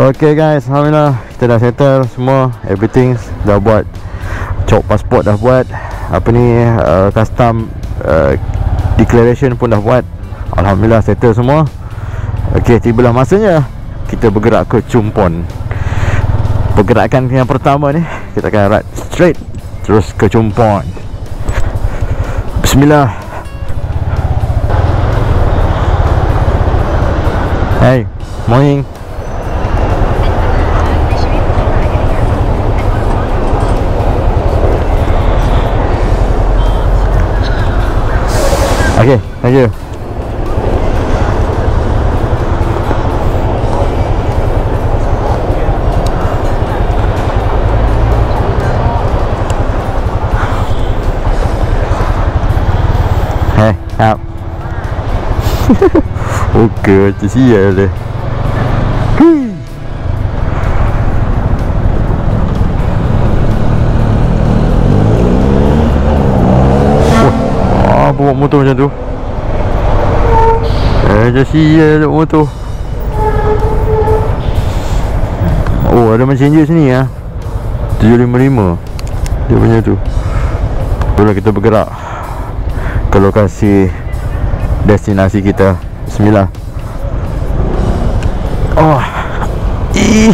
Okay guys, alhamdulillah kita dah settle semua, everything dah buat. Cop pasport dah buat, apa ni, custom declaration pun dah buat. Alhamdulillah settle semua. Okay, tibalah masanya kita bergerak ke Chumphon. Pergerakan yang pertama ni, kita akan ride straight terus ke Chumphon. Bismillah. Hey, morning. Okay, thank you. Hey, up. Okay, macam sial dia. Bawa motor macam tu. Macam sial motor. Oh, ada messenger sini ya. 755 dia punya tu. Barulah kita bergerak ke lokasi destinasi kita. Bismillah. Oh. Ih.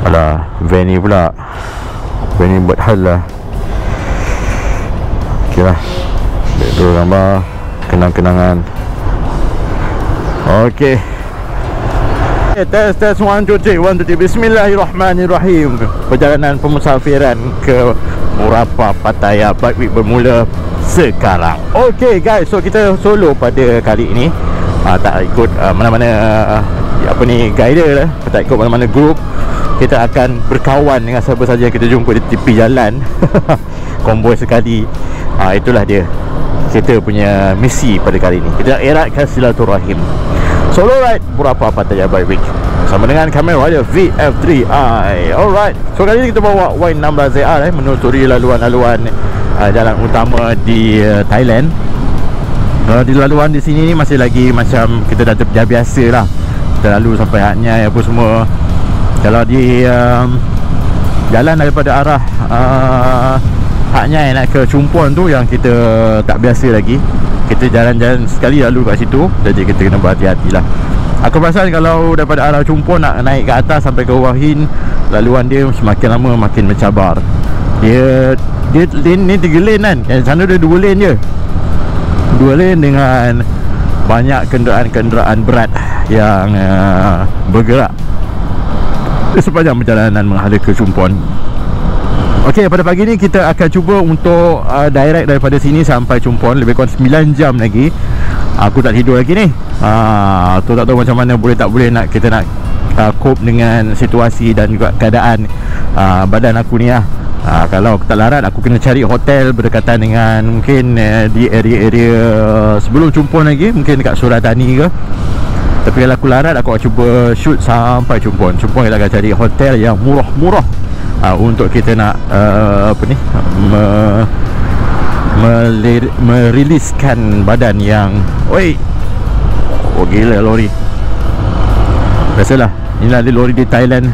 Alah, van ni pula. Van ni buat hal lah. Ok lah, ambil dulu gambar kenang-kenangan. Ok, test 1, 2, 3 1, 2, 3. Bismillahirrahmanirrahim. Perjalanan pemusafiran ke Murabba Pattaya Bike Week bermula sekarang. Ok guys, so kita solo pada kali ini. Tak ikut mana-mana apa ni, guider lah. Tak ikut mana-mana group. Kita akan berkawan dengan siapa saja yang kita jumpa di tepi jalan. Konvoi sekali. Itulah dia kita punya misi pada kali ini. Kita eratkan silaturahim. Solo ride Murabba Pattaya Bike Week sama dengan Kamen Rider VF3i. Alright, so kali ini kita bawa Y16ZR menusuri laluan-laluan jalan utama di Thailand. Di laluan di sini ni masih lagi macam kita dah biasa lah. Kita lalu sampai Hat Nyai apa semua. Kalau di jalan daripada arah Hat Nyai nak ke Chumphon tu yang kita tak biasa lagi. Kita jalan-jalan sekali lalu kat situ, jadi kita kena berhati-hati lah. Aku perasan kalau daripada arah Chumphon nak naik ke atas sampai ke Wahin, laluan dia semakin lama makin mencabar. Dia lane ni 3 lane kan. Yang sana dia 2 lane je. 2 lane dengan banyak kenderaan-kenderaan berat yang bergerak sepanjang perjalanan menghala ke Chumphon. Ok, pada pagi ni kita akan cuba untuk direct daripada sini sampai Chumphon. Lebih kurang 9 jam lagi. Aku tak tidur lagi ni. Tu tak tahu macam mana boleh tak boleh kita nak cope dengan situasi dan juga keadaan badan aku ni lah. Kalau aku tak larat, aku kena cari hotel berdekatan dengan mungkin di area-area sebelum Chumphon lagi. Mungkin dekat Suratani ke. Tapi kalau aku larat, aku akan cuba shoot sampai Chumphon. Chumphon kita akan cari hotel yang murah-murah untuk kita nak apa ni, meriliskan badan yang gila lori. Biasalah, inilah lori di Thailand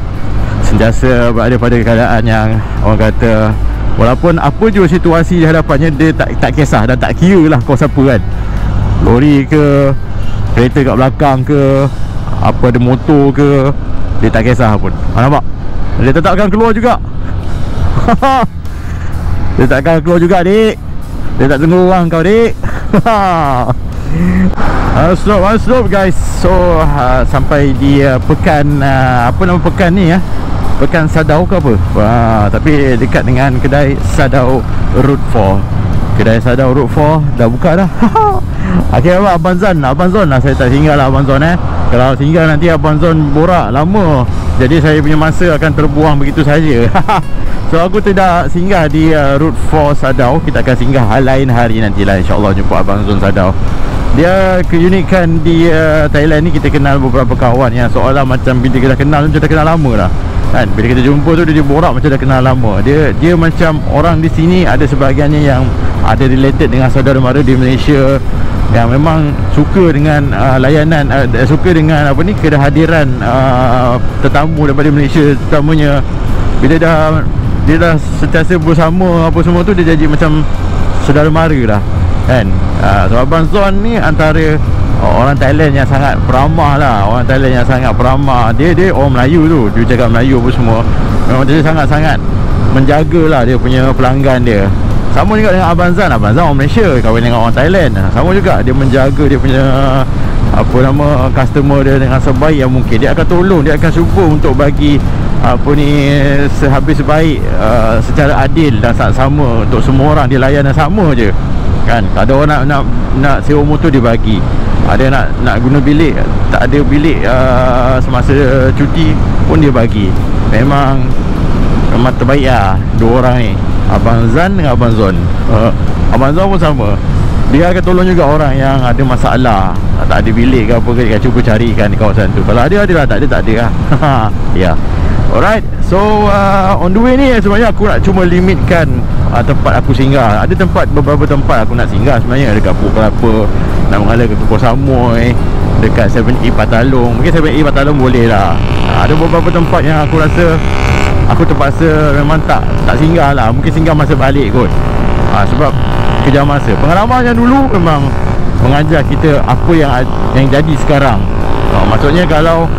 sentiasa berada pada keadaan yang orang kata walaupun apa je situasi di hadapannya, dia tak kisah dan tak kira lah kau siapa kan. Lori ke, kereta kat belakang ke, apa ada motor ke, dia tak kisah pun. Nampak? Dia tetap akan keluar juga. Dia tak akan keluar juga, dik. Dia tak tunggu orang kau, dik. Slope guys. So sampai di pekan apa nama pekan ni ya? Pekan Sadau ke apa? Tapi dekat dengan kedai Sadau Route 4. Kedai Sadau Route 4 dah buka dah. Akhirnya Abang Zon lah, saya tak singgah lah Abang Zon Kalau singgah nanti Abang Zon borak lama. Jadi saya punya masa akan terbuang begitu saja. So aku tidak singgah di Route 4 Sadau. Kita akan singgah lain hari nantilah, insyaAllah jumpa Abang Zon Sadau. Dia keunikan di Thailand ni, kita kenal beberapa kawan yang seolah macam bila kita kenal macam dah kenal lama lah. kan. Bila kita jumpa tu dia borak macam dah kenal lama. Dia macam orang di sini ada sebahagiannya yang ada related dengan saudara mara di Malaysia yang memang suka dengan layanan, suka dengan apa ni, kehadiran tetamu daripada Malaysia, terutamanya bila dia dah sentiasa bersama apa semua tu, dia jadi macam saudara mara dah kan. So Abang Zon ni antara orang Thailand yang sangat peramah lah. Orang Thailand yang sangat peramah. Dia orang Melayu tu, dia cakap Melayu apa semua. Memang dia sangat-sangat menjagalah dia punya pelanggan dia. Sama juga dengan Abang Zan. Abang Zan orang Malaysia kahwin dengan orang Thailand. Sama juga, dia menjaga dia punya apa nama customer dia dengan sebaik yang mungkin. Dia akan tolong, dia akan cuba untuk bagi apa ni sehabis baik, secara adil dan sama untuk semua orang. Dia layan yang sama je kan. Ada orang nak sewa motor dia bagi. Ada nak guna bilik, tak ada bilik semasa cuti pun dia bagi. Memang terbaik lah dua orang ni, Abang Zan dengan Abang Zon. Abang Zon pun sama, dia akan tolong juga orang yang ada masalah, tak ada bilik ke apa ke, dia akan cuba carikan di kawasan tu. Kalau ada lah, tak ada lah. Ya. Alright. So on the way ni sebenarnya aku nak cuma limitkan tempat aku singgah. Ada beberapa tempat aku nak singgah sebenarnya. Dekat Pok Kelapa, nak mengalir ke Koh Samui, dekat 7E Patalong. Mungkin 7E Patalong boleh lah. Ada beberapa tempat yang aku rasa aku terpaksa memang tak singgah lah. Mungkin singgah masa balik kot, sebab kejar masa. Pengalaman yang dulu memang mengajar kita apa yang jadi sekarang. Maksudnya kalau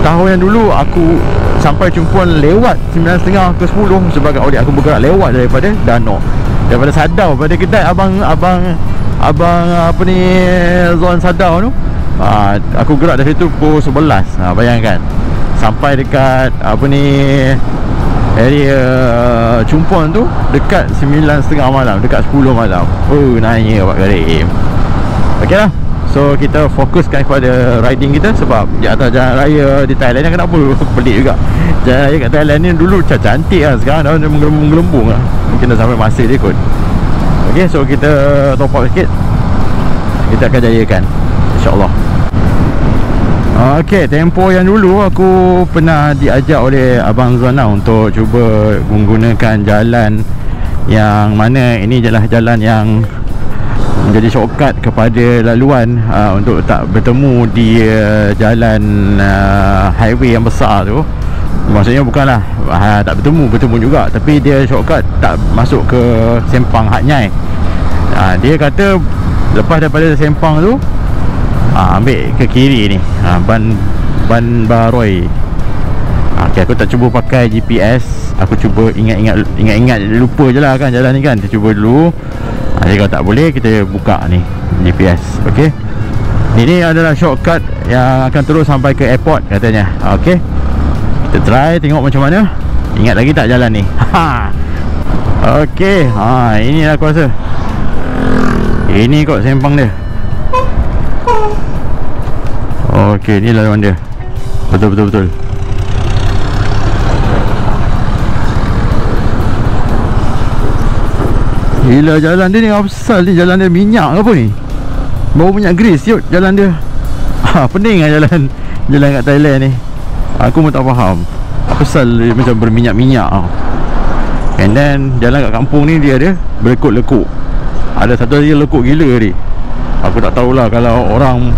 tahun yang dulu aku sampai Chumpuan lewat 9.30 ke 10 sebagai audit, aku bergerak lewat daripada Danau, daripada Sadau, pada kedai abang apa ni Zon Sadau tu. Aku gerak dari situ pukul 11. Bayangkan sampai dekat apa ni area Chumpuan tu dekat 9.30 malam, dekat 10 malam. Naiknya Pak Karim. Okey lah. So kita fokuskan kepada riding kita, sebab di atas jalan raya di Thailand ni kenapa pelik juga. Jalan raya kat Thailand ni dulu cantik lah, sekarang dah menggelembung lah. Mungkin dah sampai masa dia kot. Okay, so kita top up sikit, kita akan jayakan, InsyaAllah. Okay, tempoh yang dulu aku pernah diajak oleh Abang Zon lah untuk cuba menggunakan jalan yang mana ini adalah jalan yang menjadi shortcut kepada laluan untuk tak bertemu di jalan highway yang besar tu. Maksudnya bukanlah tak bertemu juga, tapi dia shortcut tak masuk ke Sempang Hat Nyai. Dia kata lepas daripada Sempang tu ambil ke kiri ni, Ban Baroi. Okay, aku tak cuba pakai GPS, aku cuba ingat-ingat, lupa je lah kan jalan ni kan. Kita cuba dulu. Jadi kalau tak boleh, kita buka ni GPS. Okay, ini adalah shortcut yang akan terus sampai ke airport katanya. Okay, kita try tengok macam mana. Ingat lagi tak jalan ni? Okay, inilah aku rasa. Ini kot Sempang dia. Okay, ni laluan dia. Betul. Gila jalan dia ni, apa pasal ni? Jalan dia minyak ke apa ni? Bau minyak grease yut jalan dia. Pening lah jalan kat Thailand ni. Aku pun tak faham apa pasal dia macam berminyak-minyak. And then jalan kat kampung ni dia ada berlekuk-lekuk. Ada satu lagi lekuk gila ni. Aku tak tahulah kalau orang.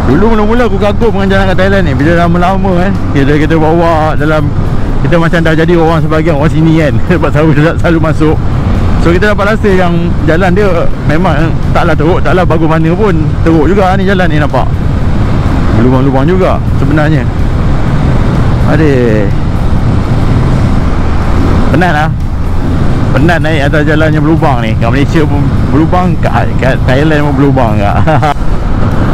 Dulu mula-mula aku kagum dengan jalan kat Thailand ni. Bila lama-lama kan kita bawa dalam, kita macam dah jadi orang sebahagian orang sini kan. Sebab selalu masuk. So kita dapat rasa yang jalan dia memang taklah teruk, taklah bagus mana pun. Teruk juga ni jalan ni, nampak lubang-lubang juga sebenarnya. Aduh, penat lah. Penat naik atas jalan yang berlubang ni. Kat Malaysia pun berlubang, kat Thailand pun berlubang kat.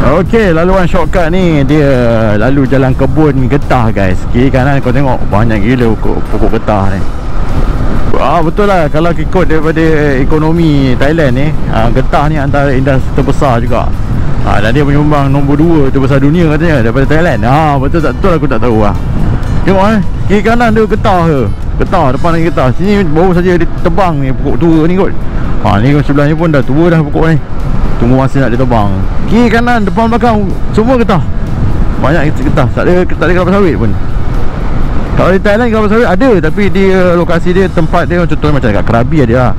Okey, laluan shortcut ni dia lalu jalan kebun getah guys. Kiri kanan kau tengok banyak gila pokok getah ni. Betul lah, kalau ikut daripada ekonomi Thailand ni, getah ni antara industri terbesar juga. Dan dia menyumbang nombor 2 terbesar dunia katanya daripada Thailand. Betul tak? Betul aku tak tahu lah. Tengok kiri kanan dia getah ke. Getah, depan lagi getah. Sini baru saja dia tebang ni pokok tua ni kot. Ni sebelah ni pun dah tua dah pokok ni. Tunggu masa nak ditebang. Kiri kanan, depan belakang semua getah. banyak getah. Tak ada kelapa sawit pun. Kalau di Thailand kelapa sawit ada, tapi dia lokasi dia, tempat dia contohnya macam dekat Krabi ada lah.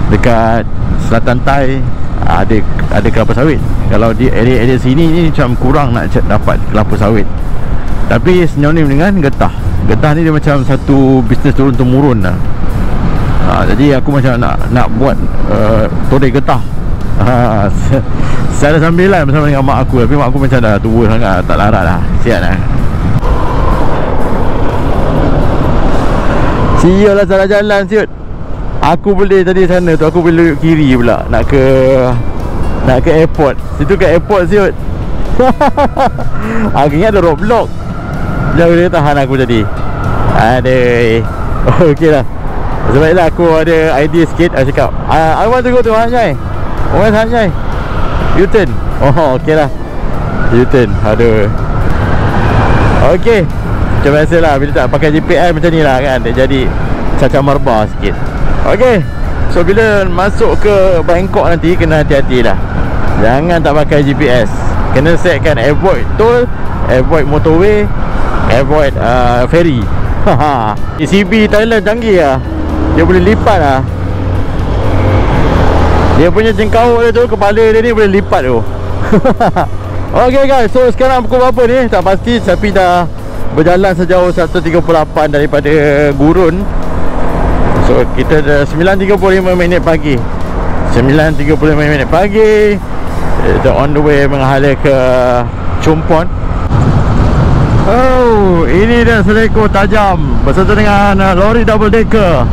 Dekat selatan Thai ada kelapa sawit. Kalau di area sini ni macam kurang nak dapat kelapa sawit. Tapi sinonim dengan getah. Getah ni dia macam satu bisnes turun-temurun lah. Jadi aku macam nak buat todai getah. Secara sambilan bersama dengan mak aku. Tapi mak aku macam dah tua sangat, tak larat lah. Siap lah. Sial lah salah jalan siut. Aku boleh tadi sana tu, aku boleh kiri pula nak ke airport. Situ ke airport siut. Aku ingat ada roadblock. Jauh dia tahan aku tadi. Aduh. Okey lah. Sebablah aku ada idea sikit. Aku cakap I want to go to Hanyai. Where's Hanyai? U-turn. Oh okey lah, U-turn. Aduh. Okey, macam biasalah bila tak pakai GPS macam ni lah kan, dia jadi cacar marba sikit. Okey, so bila masuk ke Bangkok nanti kena hati-hati lah. Jangan tak pakai GPS. Kena setkan avoid toll, avoid motorway, avoid ferry. CB Thailand canggih lah. Dia boleh lipat lah. Dia punya jengkau dia tu, kepala dia ni boleh lipat tu. Okay guys, so sekarang pukul berapa ni tak pasti, tapi dah berjalan sejauh 138 daripada Gurun. So kita dah 9.35 minit pagi. 9.35 minit pagi. Kita on the way menghala ke Chumpon. Oh, ini dia seleko tajam beserta dengan lori double decker,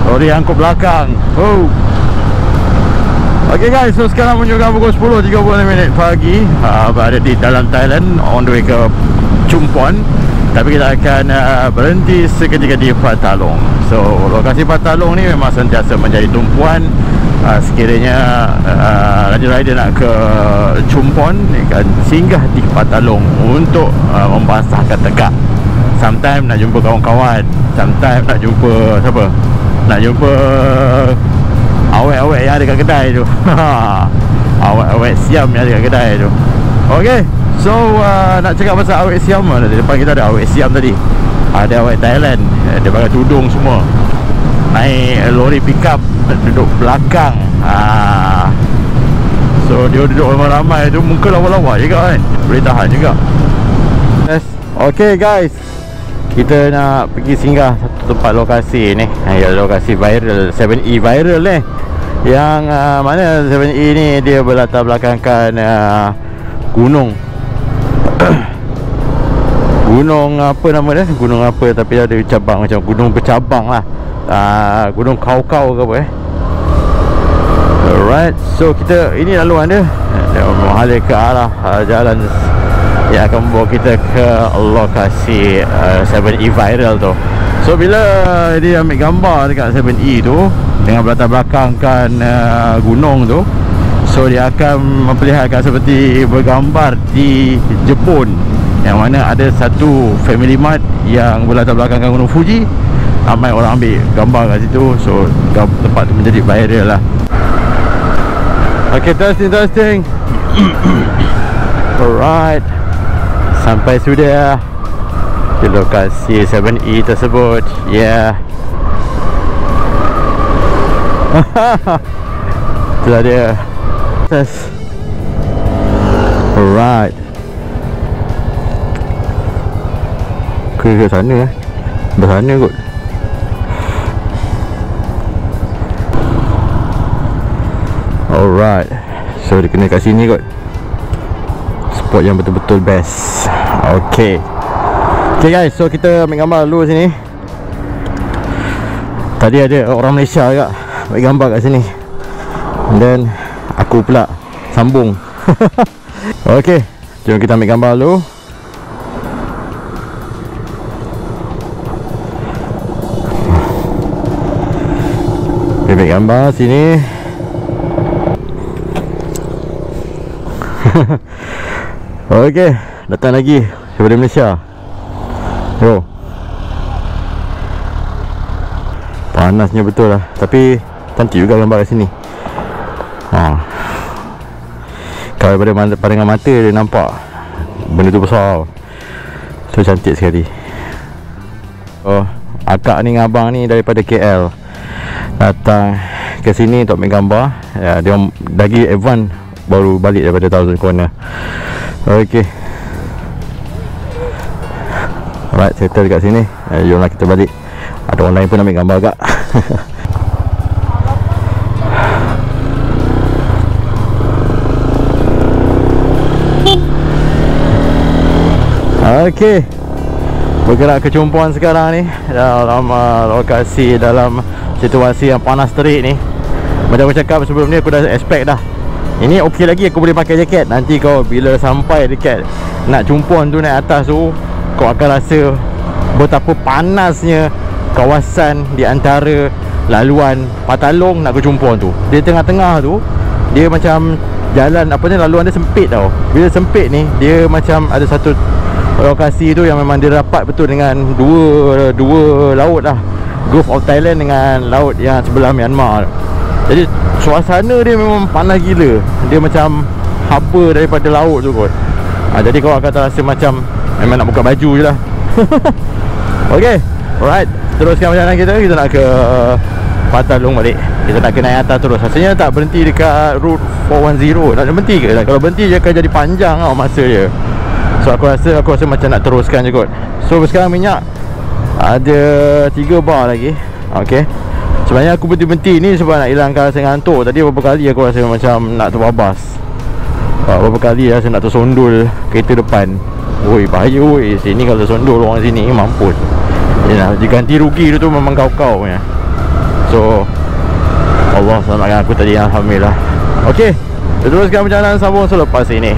lori angkut belakang. Oh. Okay guys, so sekarang menunjukkan pukul 10.30 pagi. Berada di dalam Thailand, on the way ke Chumpon. Tapi kita akan berhenti seketika di Patalong. So lokasi Patalong ni memang sentiasa menjadi tumpuan. Sekiranya rider nak ke Chumpon, akan singgah di Patalong untuk membasahkan tegak. Sometimes nak jumpa kawan-kawan, sometimes nak jumpa siapa? Nak jumpa awet-awet yang ada kat kedai tu. Awet-awet siam yang ada kat kedai tu. Okay, so nak cakap pasal awet siam lah. Depan kita ada awet siam tadi. Ada awet Thailand, dia pakai tudung semua, naik lori pickup, duduk belakang. So dia duduk ramai-ramai tu, muka lawa-lawa juga kan, boleh tahan juga. Yes. Okay guys, kita nak pergi singgah satu tempat lokasi ni. Lokasi viral, 7E viral ni. Yang mana 7E ni dia berlatar belakangkan gunung. Gunung apa nama dia? Gunung apa, tapi ada cabang, macam gunung bercabang lah. Gunung Kau-Kau ke apa Alright, so kita, ini laluan dia mengalir ke arah jalan yang akan membawa kita ke lokasi 7E viral tu. So bila dia ambil gambar dekat 7E tu dengan berlatar belakangkan gunung tu, so dia akan memperlihatkan seperti bergambar di Jepun, yang mana ada satu family mart yang berlatar belakangkan gunung Fuji. Ramai orang ambil gambar kat situ. So tempat tu menjadi viral lah. Okay, testing. Alright, sampai sudah di lokasi 7E tersebut. Yeah. Itulah dia. Alright, ke sana bersana kot. Alright, so dia kena kat sini kot, spot yang betul-betul best. Okay guys, so kita ambil gambar dulu sini. Tadi ada orang Malaysia juga ambil gambar kat sini, dan aku pula sambung. Okay, jom kita ambil gambar dulu. Ambil gambar sini. Okay, datang lagi daripada Malaysia. Yo, panasnya betul lah, tapi cantik juga gambar kat sini. Kalau daripada pandangan mata dia nampak Benda tu besar. So cantik sekali. Oh, akak ni dengan abang ni daripada KL datang ke sini untuk ambil gambar. Ya, dia lagi advance, baru balik daripada Thousand Corner. Okey. Alright, settle dekat sini. Jomlah kita balik. Ada orang lain pun ambil gambar agak. Okey, bergerak ke Chumphon sekarang ni dalam lokasi, dalam situasi yang panas terik ni. Macam aku cakap sebelum ni, aku dah expect dah, ini okey lagi aku boleh pakai jaket. Nanti kau bila sampai dekat nak Chumphon tu, naik atas tu, kau akan rasa betapa panasnya kawasan di antara laluan Patalong nak ke Chumphon tu. Dia tengah-tengah tu, dia macam jalan apa ni, laluan dia sempit tau. Bila sempit ni, dia macam ada satu lokasi tu yang memang dia rapat betul dengan dua laut lah, Gulf of Thailand dengan laut yang sebelah Myanmar. Jadi suasana dia memang panas gila. Dia macam haba daripada laut tu kot. Jadi kau akan terasa macam memang nak buka baju je lah. Okay, alright, teruskan perjalanan kita. Kita nak ke Patalong balik. Kita nak ke naik atas terus. Rasanya tak berhenti dekat Route 410. Nak berhenti ke? Kalau berhenti dia akan jadi panjang tau masa dia. So aku rasa macam nak teruskan je kot. So sekarang minyak ada 3 bar lagi. Okay, sebenarnya aku berhenti ni sebab nak hilangkan rasa ngantuk. Tadi beberapa kali aku rasa macam nak terbabas. Beberapa kali rasa nak tersondol kereta depan. Oi, bahaya oi. Sini kalau tersondol orang sini mampus. Yalah, diganti rugi tu memang kau-kau punya. So Allah selamatkan aku tadi, alhamdulillah. Okay, teruskan perjalanan sambung selepas ini.